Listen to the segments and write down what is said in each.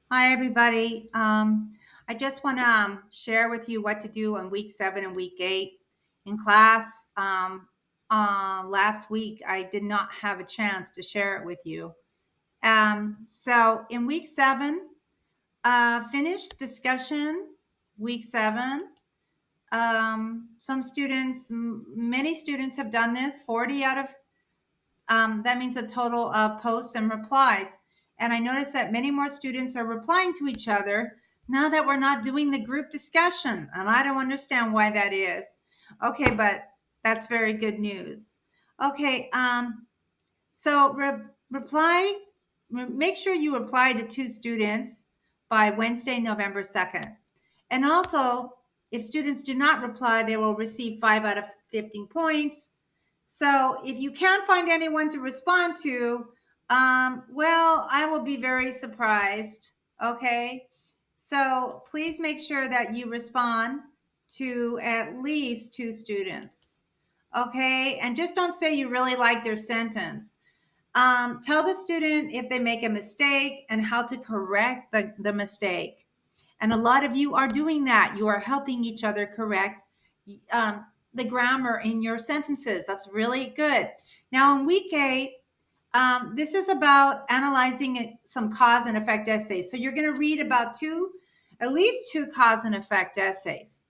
Hi, everybody. I just want to share with you what to do on week 7 and week 8 in class. Last week, I did not have a chance to share it with you. So, in week 7, finished discussion, week 7. Some students, many students have done this, 40 out of that means a total of posts and replies. And I noticed that many more students are replying to each other now that we're not doing the group discussion. And I don't understand why that is. Okay, but that's very good news. Okay, so make sure you reply to 2 students by Wednesday, November 2nd. And also, if students do not reply, they will receive 5 out of 15 points. So if you can't find anyone to respond to, well, I will be very surprised. Okay. So please make sure that you respond to at least 2 students. Okay. And just don't say you really like their sentence. Tell the student if they make a mistake and how to correct the mistake. And a lot of you are doing that. You are helping each other correct the grammar in your sentences. That's really good. Now, in week 8, this is about analyzing some cause and effect essays. So you're going to read about at least two cause and effect essays.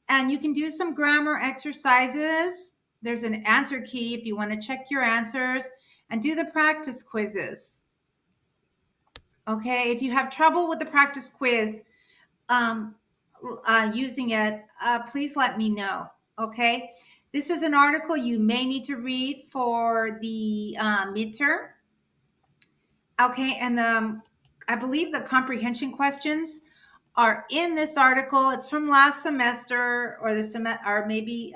And you can do some grammar exercises. There's an answer key if you want to check your answers and do the practice quizzes. Okay, if you have trouble with the practice quiz um, using it, please let me know. Okay, this is an article you may need to read for the midterm. Okay, and I believe the comprehension questions are in this article. It's from last semester or or maybe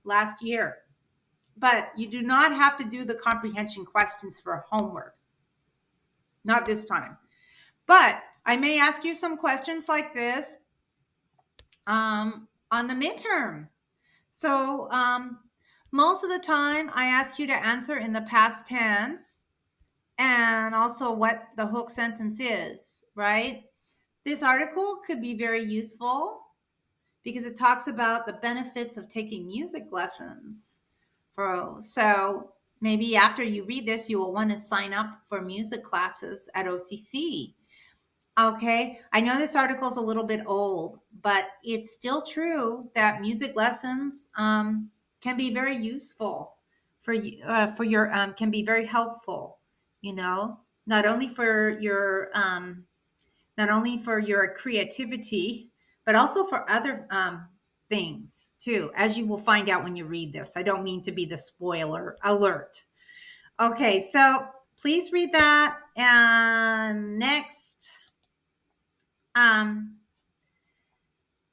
last year. But you do not have to do the comprehension questions for homework. Not this time. But I may ask you some questions like this on the midterm. So most of the time, I ask you to answer in the past tense and also what the hook sentence is, right? This article could be very useful because it talks about the benefits of taking music lessons. So maybe after you read this, you will want to sign up for music classes at OCC. Okay, I know this article is a little bit old, but it's still true that music lessons can be very useful for your can be very helpful. You know, not only for your creativity, but also for other things too, as you will find out when you read this. I don't mean to be the spoiler alert. Okay, so please read that. And next, um,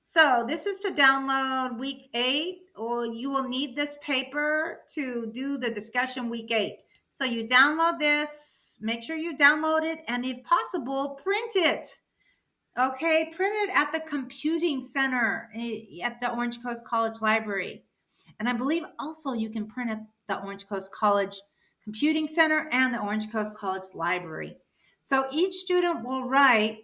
so this is to download week 8, or you will need this paper to do the discussion week 8. So you download this, make sure you download it, and if possible, print it. Okay, print it at the computing center at the Orange Coast College Library. And I believe also you can print at the Orange Coast College Computing Center and the Orange Coast College Library. So each student will write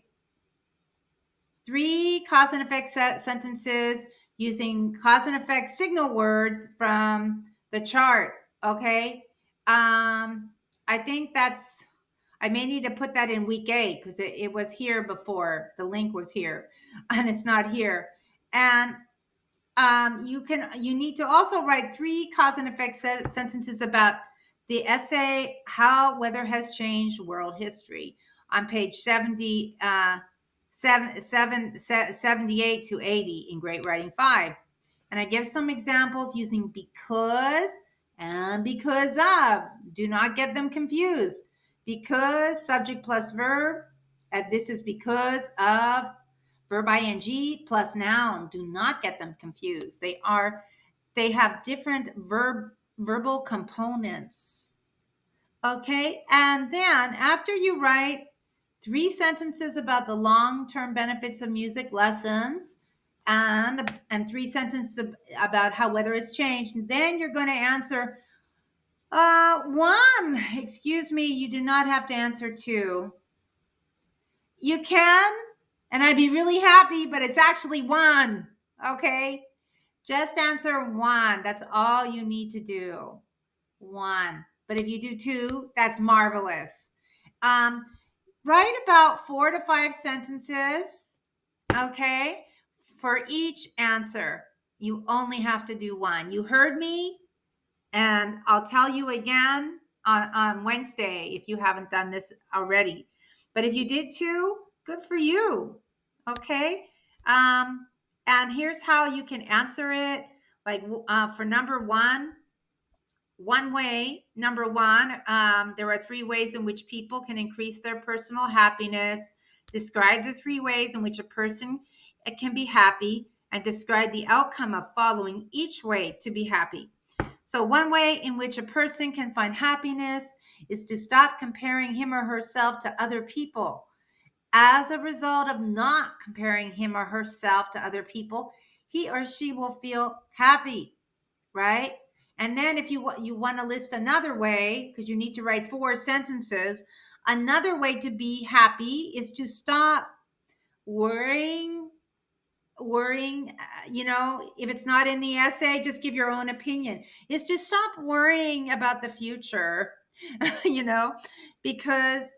3 cause and effect sentences using cause and effect signal words from the chart. Okay. I think I may need to put that in week 8 because it was here before. The link was here and it's not here. And you need to also write 3 cause and effect sentences about the essay, How Weather Has Changed World History, on page 78 to 80 in Great Writing 5. And I give some examples using because and because of. Do not get them confused. Because, subject plus verb, and this is because of verb ing plus noun. Do not get them confused. They have different verbal components. Okay, and then after you write 3 sentences about the long-term benefits of music lessons and 3 sentences about how weather has changed, then you're going to answer one. Excuse me, you do not have to answer 2. You can, and I'd be really happy, but it's actually one. Okay. Just answer one. That's all you need to do. One. But if you do two, that's marvelous. Um, write about 4 to 5 sentences, okay, for each answer. You only have to do one. You heard me, and I'll tell you again on Wednesday if you haven't done this already. But if you did two, good for you. Okay. And here's how you can answer it. Like for number one way, number one, there are 3 ways in which people can increase their personal happiness. Describe the 3 ways in which a person can be happy, and describe the outcome of following each way to be happy. So, one way in which a person can find happiness is to stop comparing him or herself to other people. As a result of not comparing him or herself to other people, he or she will feel happy, right? And then if you want to list another way, because you need to write 4 sentences, another way to be happy is to stop worrying. If it's not in the essay, just give your own opinion. Is to stop worrying about the future, you know, because,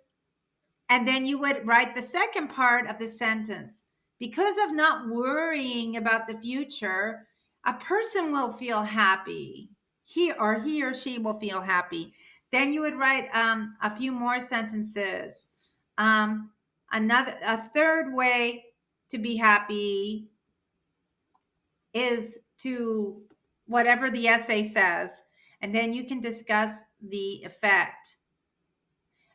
and then you would write the second part of the sentence. Because of not worrying about the future, a person will feel happy. He or she will feel happy. Then you would write a few more sentences. A third way to be happy is to whatever the essay says, and then you can discuss the effect.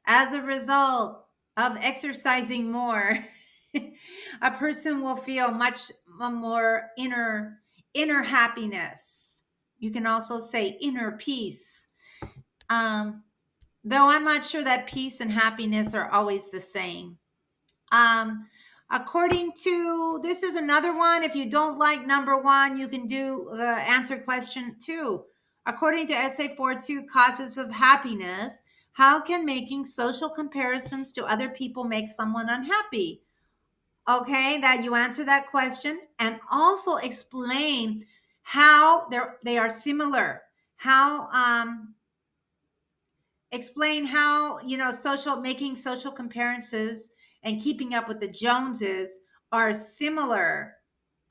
As a result of exercising more, a person will feel much more inner happiness. You can also say inner peace. Though I'm not sure that peace and happiness are always the same. According to, this is another one. If you don't like number one, you can do answer question 2. According to essay 4.2, causes of happiness, how can making social comparisons to other people make someone unhappy? Okay, that you answer that question and also explain how they are similar. How explain how, making social comparisons and keeping up with the Joneses are similar.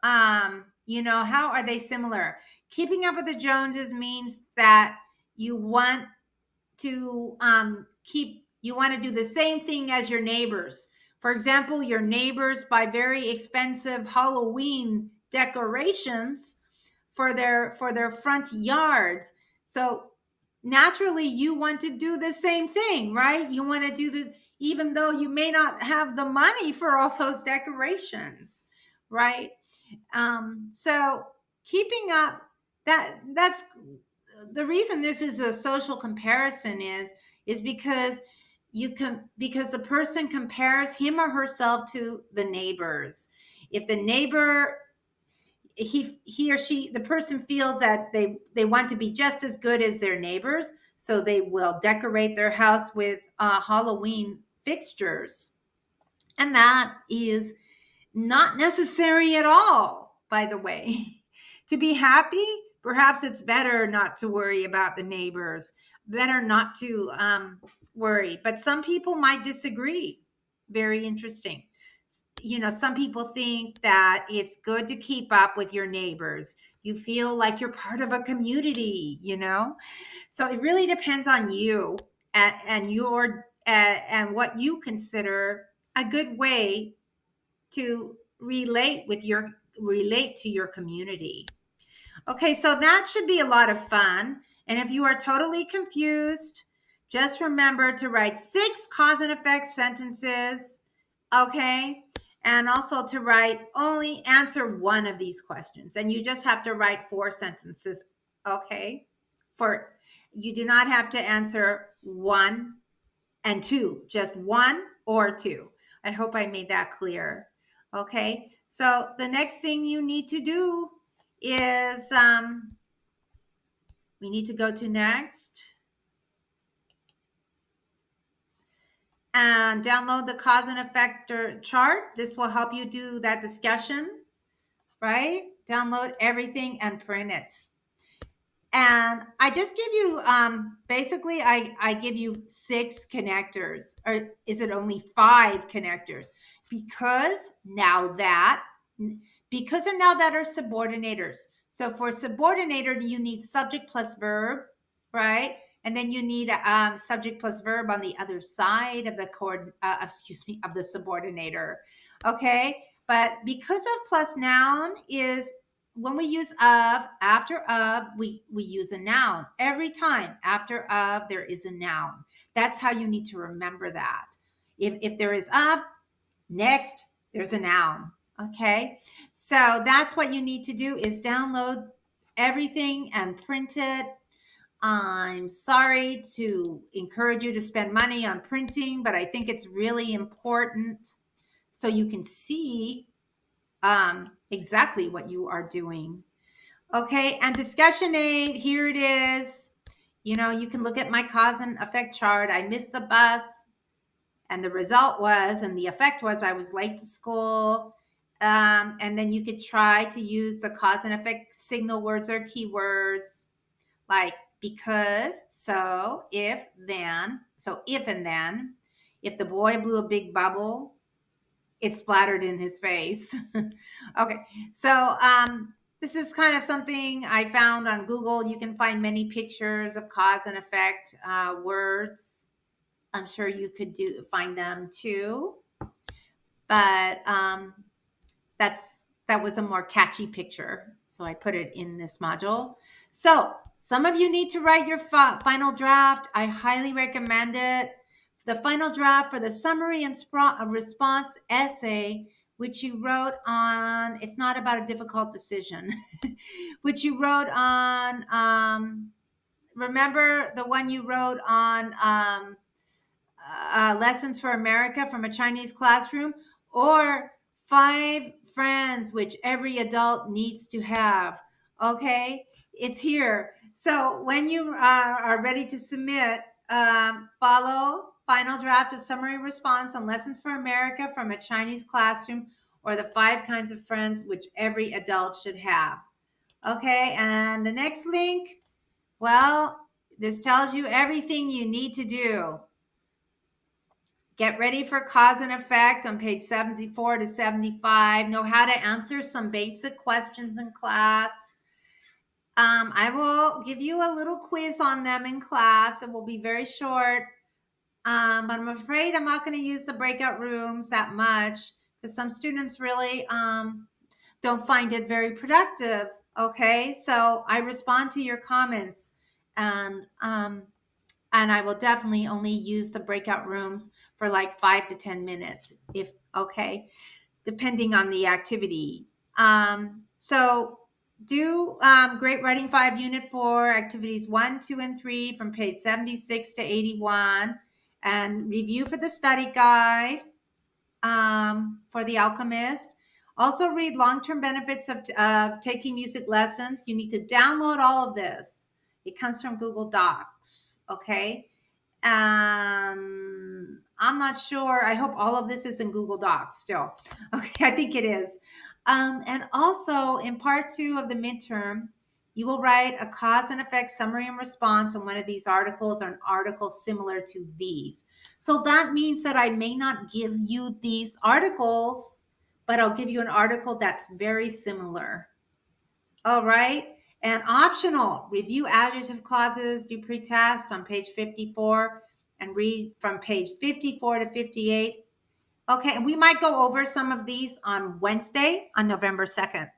How are they similar? Keeping up with the Joneses means that you want to you want to do the same thing as your neighbors. For example, your neighbors buy very expensive Halloween decorations for their front yards. So naturally you want to do the same thing, right? You want to do even though you may not have the money for all those decorations, right? So keeping up, that's the reason this is a social comparison is because because the person compares him or herself to the neighbors. If the neighbor, he or she, the person feels that they want to be just as good as their neighbors, so they will decorate their house with Halloween fixtures, and that is not necessary at all, by the way. To be happy, perhaps it's better not to worry about the neighbors, better not to worry. But some people might disagree. Very interesting. Some people think that it's good to keep up with your neighbors. You feel like you're part of a community. So it really depends on you and your and what you consider a good way to relate to your community. Okay, so that should be a lot of fun. And if you are totally confused, just remember to write 6 cause and effect sentences. Okay, and also to answer one of these questions, and you just have to write 4 sentences. Okay, you do not have to answer 1 and 2, just 1 or 2. I hope I made that clear. Okay, so the next thing you need to do is we need to go to next. and download the cause and effect chart. This will help you do that discussion, right? Download everything and print it. And I just give you, basically, I give you 6 connectors, or is it only 5 connectors? Because now that are subordinators. So for subordinator, you need subject plus verb, right? And then you need subject plus verb on the other side of the of the subordinator. Okay. But because of plus noun is when we use of, after of, we use a noun. Every time after of, there is a noun. That's how you need to remember that. If there is of, next, there's a noun. Okay. So that's what you need to do is download everything and print it. I'm sorry to encourage you to spend money on printing, but I think it's really important so you can see exactly what you are doing. Okay, and discussion aid, here it is. You know, you can look at my cause and effect chart. I missed the bus, and the result was, and the effect was, I was late to school. And then you could try to use the cause and effect signal words or keywords like because, so, if, then. So, if and then. If the boy blew a big bubble, it splattered in his face. Okay, so this is kind of something I found on Google. You can find many pictures of cause and effect words. I'm sure you could find them too, but that was a more catchy picture, so I put it in this module. So some of you need to write your final draft. I highly recommend it. The final draft for the summary and response essay, which you wrote on, it's not about a difficult decision, which you wrote on, remember the one you wrote on Lessons for America from a Chinese Classroom, or 5 friends which every adult needs to have. Okay, it's here. So when you are ready to submit, follow final draft of summary response on Lessons for America from a Chinese Classroom, or the 5 kinds of friends which every adult should have. Okay, and the next link, well, this tells you everything you need to do. Get ready for cause and effect on page 74 to 75. Know how to answer some basic questions in class. I will give you a little quiz on them in class. It will be very short. But I'm afraid I'm not going to use the breakout rooms that much because some students really don't find it very productive. Okay, so I respond to your comments, and I will definitely only use the breakout rooms for like 5 to 10 minutes, if okay, depending on the activity. So do Great Writing 5 Unit 4 activities 1, 2, and 3 from page 76 to 81, and review for the study guide for The Alchemist. Also read long-term benefits of taking music lessons. You need to download all of this. It comes from Google Docs, okay? I'm not sure. I hope all of this is in Google Docs still. Okay, I think it is. And also in part 2 of the midterm, you will write a cause and effect summary and response on one of these articles, or an article similar to these. So that means that I may not give you these articles, but I'll give you an article that's very similar. All right. And optional, review adjective clauses, do pre-test on page 54 and read from page 54 to 58. Okay, and we might go over some of these on Wednesday, on November 2nd.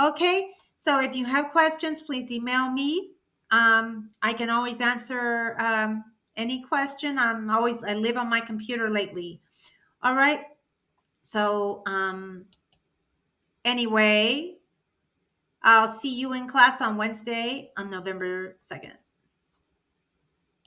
Okay, so if you have questions, please email me. I can always answer any question. I live on my computer lately. All right. So anyway, I'll see you in class on Wednesday on November 2nd.